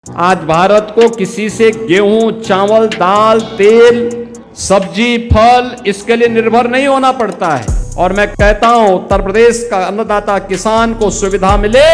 आज भारत को किसी से गेहूं, चावल, दाल, तेल, सब्जी, फल इसके लिए निर्भर नहीं होना पड़ता है। और मैं कहता हूं उत्तर प्रदेश का अन्नदाता किसान को सुविधा मिले।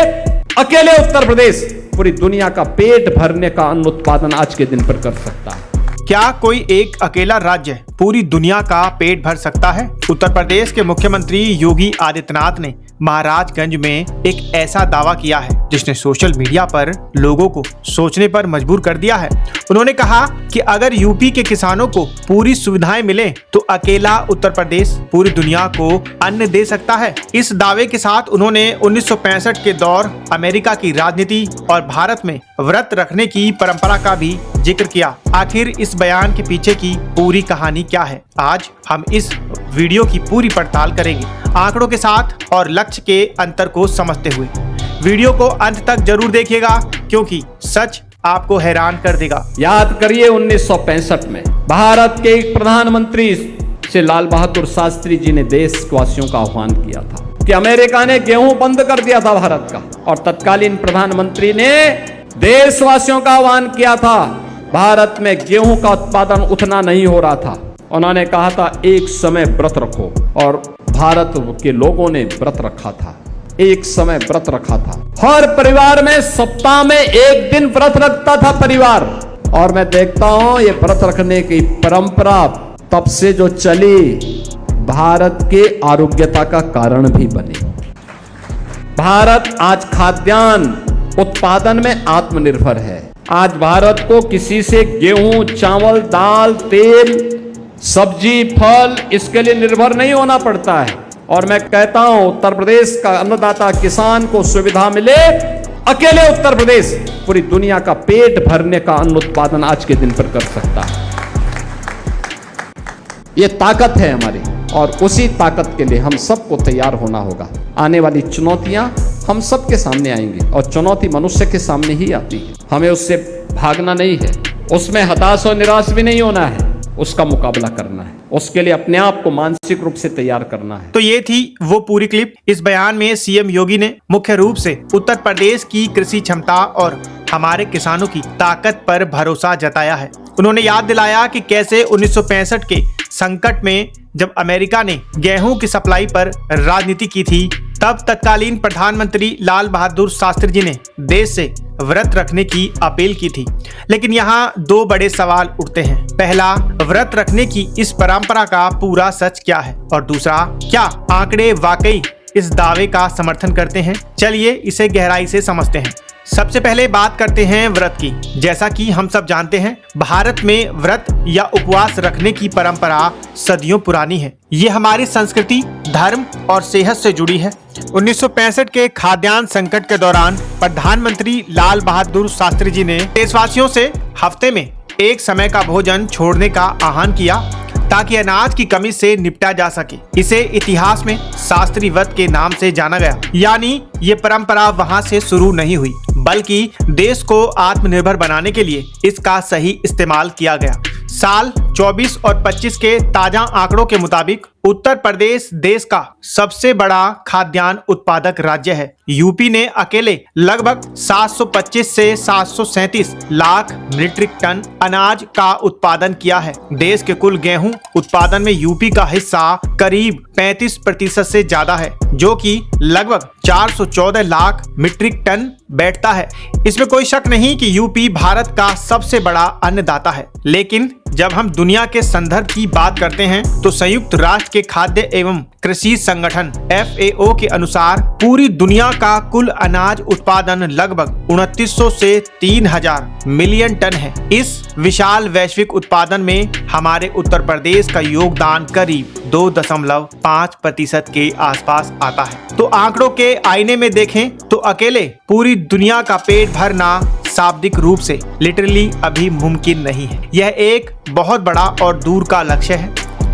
अकेले उत्तर प्रदेश पूरी दुनिया का पेट भरने का अन्न उत्पादन आज के दिन पर कर सकता है। क्या कोई एक अकेला राज्य पूरी दुनिया का पेट भर सकता है? उत्तर प्रदेश के मुख्यमंत्री योगी आदित्यनाथ ने महाराजगंज में एक ऐसा दावा किया है जिसने सोशल मीडिया पर लोगों को सोचने पर मजबूर कर दिया है। उन्होंने कहा कि अगर यूपी के किसानों को पूरी सुविधाएं मिले तो अकेला उत्तर प्रदेश पूरी दुनिया को अन्न दे सकता है। इस दावे के साथ उन्होंने 1965 के दौर, अमेरिका की राजनीति और भारत में व्रत रखने की परंपरा का भी जिक्र किया। आखिर इस बयान के पीछे की पूरी कहानी क्या है, आज हम इस वीडियो की पूरी पड़ताल करेंगे, आंकड़ों के साथ और लक्ष्य के अंतर को समझते हुए। वीडियो को अंत तक जरूर देखिएगा क्योंकि सच आपको हैरान कर देगा। याद करिए 1965 में भारत के एक प्रधानमंत्री से लाल बहादुर शास्त्री जी ने देशवासियों का आह्वान किया था कि अमेरिका ने गेहूं बंद कर दिया था भारत का, और तत्कालीन प्रधानमंत्री ने देशवासियों का आह्वान किया था। भारत में गेहूं का उत्पादन उतना नहीं हो रहा था। उन्होंने कहा था एक समय व्रत रखो, और भारत के लोगों ने व्रत रखा था। एक समय व्रत रखा था। हर परिवार में सप्ताह में एक दिन व्रत रखता था परिवार। और मैं देखता हूं ये व्रत रखने की परंपरा तब से जो चली, भारत के आरोग्यता का कारण भी बनी। भारत आज खाद्यान्न उत्पादन में आत्मनिर्भर है। आज भारत को किसी से गेहूं, चावल, दाल, तेल, सब्जी, फल इसके लिए निर्भर नहीं होना पड़ता है। और मैं कहता हूं उत्तर प्रदेश का अन्नदाता किसान को सुविधा मिले। अकेले उत्तर प्रदेश पूरी दुनिया का पेट भरने का अन्न उत्पादन आज के दिन पर कर सकता है। ये ताकत है हमारी, और उसी ताकत के लिए हम सबको तैयार होना होगा। आने वाली चुनौतियां हम सबके सामने आएंगी, और चुनौती मनुष्य के सामने ही आती है। हमें उससे भागना नहीं है, उसमें हताश और निराश भी नहीं होना है, उसका मुकाबला करना है। उसके लिए अपने आप को मानसिक रूप से तैयार करना है। तो ये थी वो पूरी क्लिप। इस बयान में सीएम योगी ने मुख्य रूप से उत्तर प्रदेश की कृषि क्षमता और हमारे किसानों की ताकत पर भरोसा जताया है। उन्होंने याद दिलाया कि कैसे 1965 के संकट में जब अमेरिका ने गेहूं की सप्लाई पर राजनीति की थी, तब तत्कालीन प्रधानमंत्री लाल बहादुर शास्त्री जी ने देश से व्रत रखने की अपील की थी। लेकिन यहाँ दो बड़े सवाल उठते हैं। पहला, व्रत रखने की इस परंपरा का पूरा सच क्या है, और दूसरा, क्या आंकड़े वाकई इस दावे का समर्थन करते हैं? चलिए इसे गहराई से समझते हैं। सबसे पहले बात करते हैं व्रत की। जैसा कि हम सब जानते हैं, भारत में व्रत या उपवास रखने की परंपरा सदियों पुरानी है। ये हमारी संस्कृति, धर्म और सेहत से जुड़ी है। 1965 के खाद्यान्न संकट के दौरान प्रधानमंत्री लाल बहादुर शास्त्री जी ने देशवासियों से हफ्ते में एक समय का भोजन छोड़ने का आह्वान किया ताकि अनाज की कमी से निपटा जा सके। इसे इतिहास में शास्त्री व्रत के नाम से जाना गया। यानी ये परंपरा वहां से शुरू नहीं हुई, बल्कि देश को आत्मनिर्भर बनाने के लिए इसका सही इस्तेमाल किया गया। साल 24 और 25 के ताजा आंकड़ों के मुताबिक उत्तर प्रदेश देश का सबसे बड़ा खाद्यान्न उत्पादक राज्य है। यूपी ने अकेले लगभग 725 से 737 लाख मीट्रिक टन अनाज का उत्पादन किया है। देश के कुल गेहूं उत्पादन में यूपी का हिस्सा करीब 35% से ज्यादा है, जो कि लगभग 414 लाख मीट्रिक टन बैठता है। इसमें कोई शक नहीं कि यूपी भारत का सबसे बड़ा अन्नदाता है। लेकिन जब हम दुनिया के संदर्भ की बात करते हैं तो संयुक्त राष्ट्र के खाद्य एवं कृषि संगठन FAO के अनुसार पूरी दुनिया का कुल अनाज उत्पादन लगभग 2900 से 3000 मिलियन टन है। इस विशाल वैश्विक उत्पादन में हमारे उत्तर प्रदेश का योगदान करीब 2.5% के आसपास आता है। तो आंकड़ों के आईने में देखें तो अकेले पूरी दुनिया का पेट भरना शाब्दिक रूप से लिटरली अभी मुमकिन नहीं है। यह एक बहुत बड़ा और दूर का लक्ष्य है,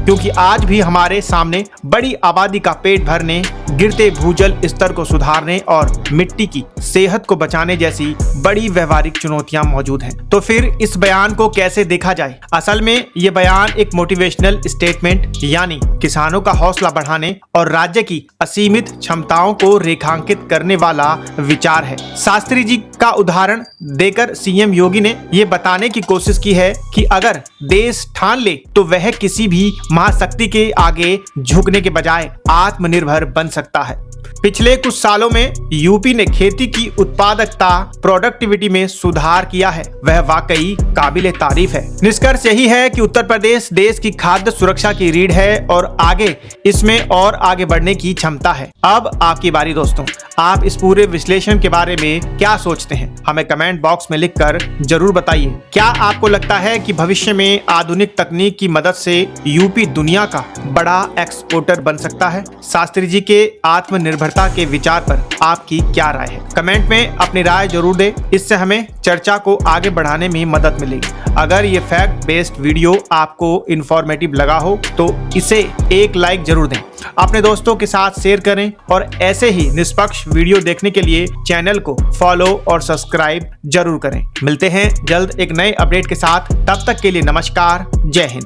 क्योंकि आज भी हमारे सामने बड़ी आबादी का पेट भरने, गिरते भूजल स्तर को सुधारने और मिट्टी की सेहत को बचाने जैसी बड़ी व्यवहारिक चुनौतियां मौजूद हैं। तो फिर इस बयान को कैसे देखा जाए? असल में ये बयान एक मोटिवेशनल स्टेटमेंट यानी किसानों का हौसला बढ़ाने और राज्य की असीमित क्षमताओं को रेखांकित करने वाला विचार है। शास्त्री जी इसका उदाहरण देकर सीएम योगी ने ये बताने की कोशिश की है कि अगर देश ठान ले तो वह किसी भी महाशक्ति के आगे झुकने के बजाय आत्मनिर्भर बन सकता है। पिछले कुछ सालों में यूपी ने खेती की उत्पादकता प्रोडक्टिविटी में सुधार किया है, वह वाकई काबिले तारीफ है। निष्कर्ष यही है कि उत्तर प्रदेश देश की खाद्य सुरक्षा की रीढ़ है और आगे इसमें और आगे बढ़ने की क्षमता है। अब आपकी बारी दोस्तों, आप इस पूरे विश्लेषण के बारे में क्या सोचते हैं, हमें कमेंट बॉक्स में लिखकर जरूर बताइए। क्या आपको लगता है कि भविष्य में आधुनिक तकनीक की मदद से यूपी दुनिया का बड़ा एक्सपोर्टर बन सकता है? शास्त्री जी के आत्मनिर्भरता के विचार पर आपकी क्या राय है? कमेंट में अपनी राय जरूर दें, इससे हमें चर्चा को आगे बढ़ाने में मदद मिलेगी। अगर ये फैक्ट बेस्ड वीडियो आपको इंफॉर्मेटिव लगा हो तो इसे एक लाइक जरूर दें, अपने दोस्तों के साथ शेयर करें और ऐसे ही निष्पक्ष वीडियो देखने के लिए चैनल को फॉलो और सब्सक्राइब जरूर करें। मिलते हैं जल्द एक नए अपडेट के साथ, तब तक के लिए नमस्कार, जय हिंद।